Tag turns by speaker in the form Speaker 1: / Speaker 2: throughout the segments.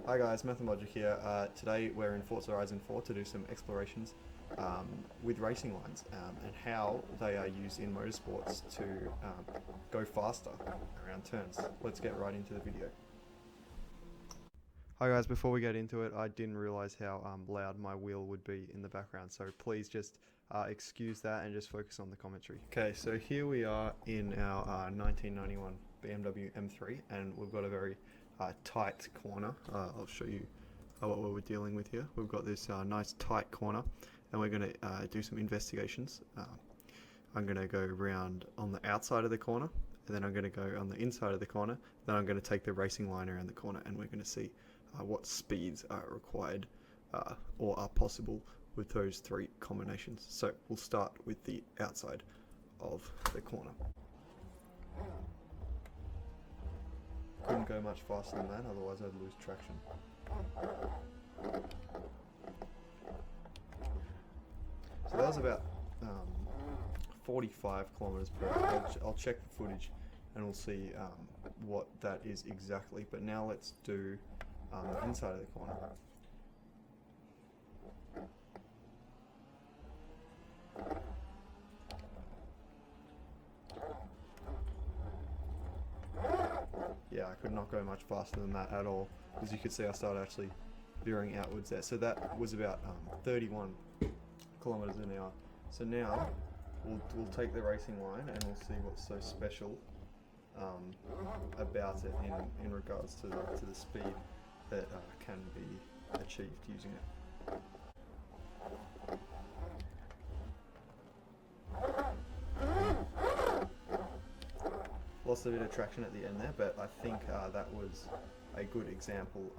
Speaker 1: Hi guys, Mathologic here. Today we're in Forza Horizon 4 to do some explorations with racing lines and how they are used in motorsports to go faster around turns. Let's get right into the video. Hi guys, before we get into it, I didn't realize how loud my wheel would be in the background, so please just excuse that and just focus on the commentary. Okay, so here we are in our 1991 BMW M3, and we've got a very tight corner. I'll show you what we're dealing with here. We've got this nice tight corner, and we're going to do some investigations. I'm going to go around on the outside of the corner, and then I'm going to go on the inside of the corner. Then I'm going to take the racing line around the corner, and we're going to see what speeds are required or are possible with those three combinations. So we'll start with the outside of the corner. Couldn't go much faster than that, otherwise I'd lose traction. So that was about 45 kilometers per hour. I'll check the footage and we'll see what that is exactly. But now let's do the inside of the corner. Yeah, I could not go much faster than that at all. As you can see, I started actually veering outwards there. So that was about 31 kilometers an hour. So now we'll take the racing line and we'll see what's so special about it in regards to the speed that can be achieved using it. Lost a bit of traction at the end there, but I think that was a good example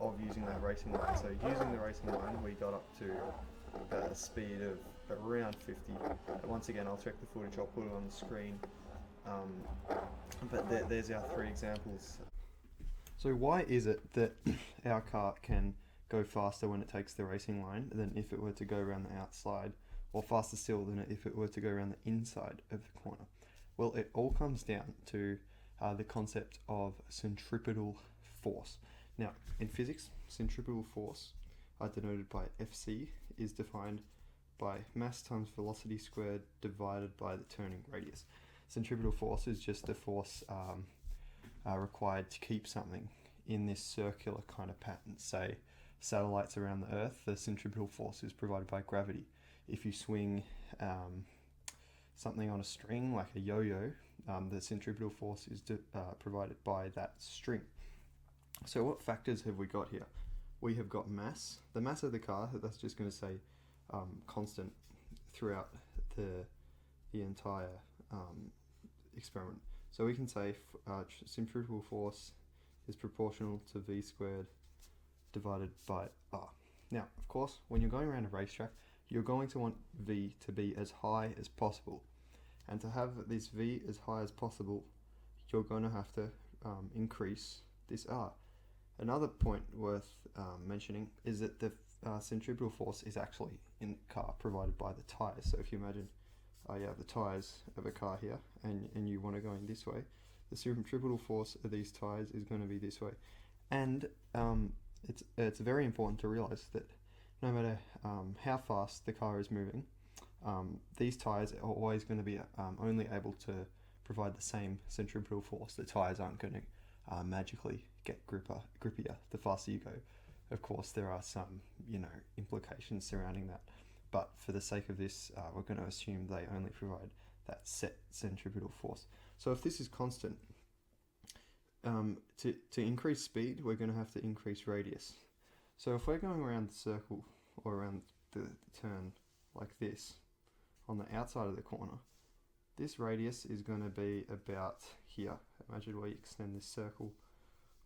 Speaker 1: of using that racing line. So using the racing line, we got up to a speed of around 50. And once again, I'll check the footage, I'll put it on the screen. But there's our three examples. So why is it that our car can go faster when it takes the racing line than if it were to go around the outside, or faster still than if it were to go around the inside of the corner? Well, it all comes down to the concept of centripetal force. Now, in physics, centripetal force, denoted by Fc, is defined by mass times velocity squared divided by the turning radius. Centripetal force is just the force required to keep something in this circular kind of pattern. Say, satellites around the Earth, the centripetal force is provided by gravity. If you swing something on a string like a yo-yo, the centripetal force is provided by that string. So what factors have we got here? We have got mass. The mass of the car, that's just going to say constant throughout the entire experiment. So we can say centripetal force is proportional to v squared divided by r. Now, of course, when you're going around a racetrack, you're going to want v to be as high as possible. And to have this v as high as possible, you're going to have to increase this r. Another point worth mentioning is that the centripetal force is actually in the car provided by the tyres. So if you imagine you have the tyres of a car here and you want to go in this way, the centripetal force of these tyres is going to be this way. And it's very important to realise that no matter how fast the car is moving, these tyres are always going to be only able to provide the same centripetal force. The tyres aren't going to magically get grippier the faster you go. Of course, there are some implications surrounding that, but for the sake of this, we're going to assume they only provide that set centripetal force. So if this is constant, to increase speed, we're going to have to increase radius. So if we're going around the circle or around the turn like this on the outside of the corner, this radius is going to be about here. Imagine where you extend this circle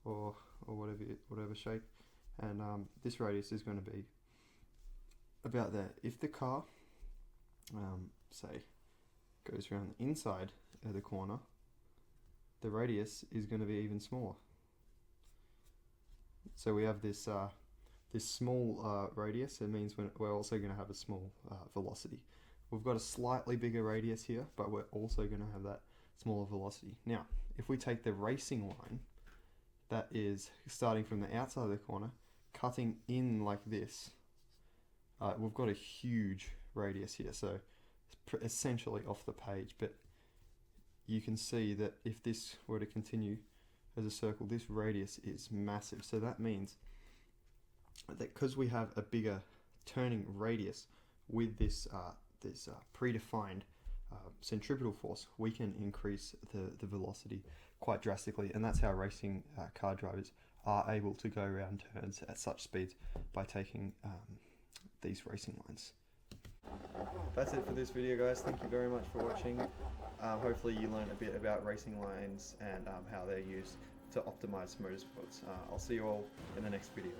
Speaker 1: or whatever shape, and this radius is going to be about there. If the car say goes around the inside of the corner, the radius is going to be even smaller. So we have this small radius. It means we're also going to have a small velocity. We've got a slightly bigger radius here, but we're also going to have that smaller velocity. Now, if we take the racing line that is starting from the outside of the corner, cutting in like this. We've got a huge radius here, so it's essentially off the page, but you can see that if this were to continue as a circle, this radius is massive. So that means that because we have a bigger turning radius with this predefined centripetal force, we can increase the velocity quite drastically, and that's how racing car drivers are able to go around turns at such speeds, by taking these racing lines. That's it for this video, guys. Thank you very much for watching. Hopefully you learned a bit about racing lines and how they're used to optimize motorsports. I'll see you all in the next video.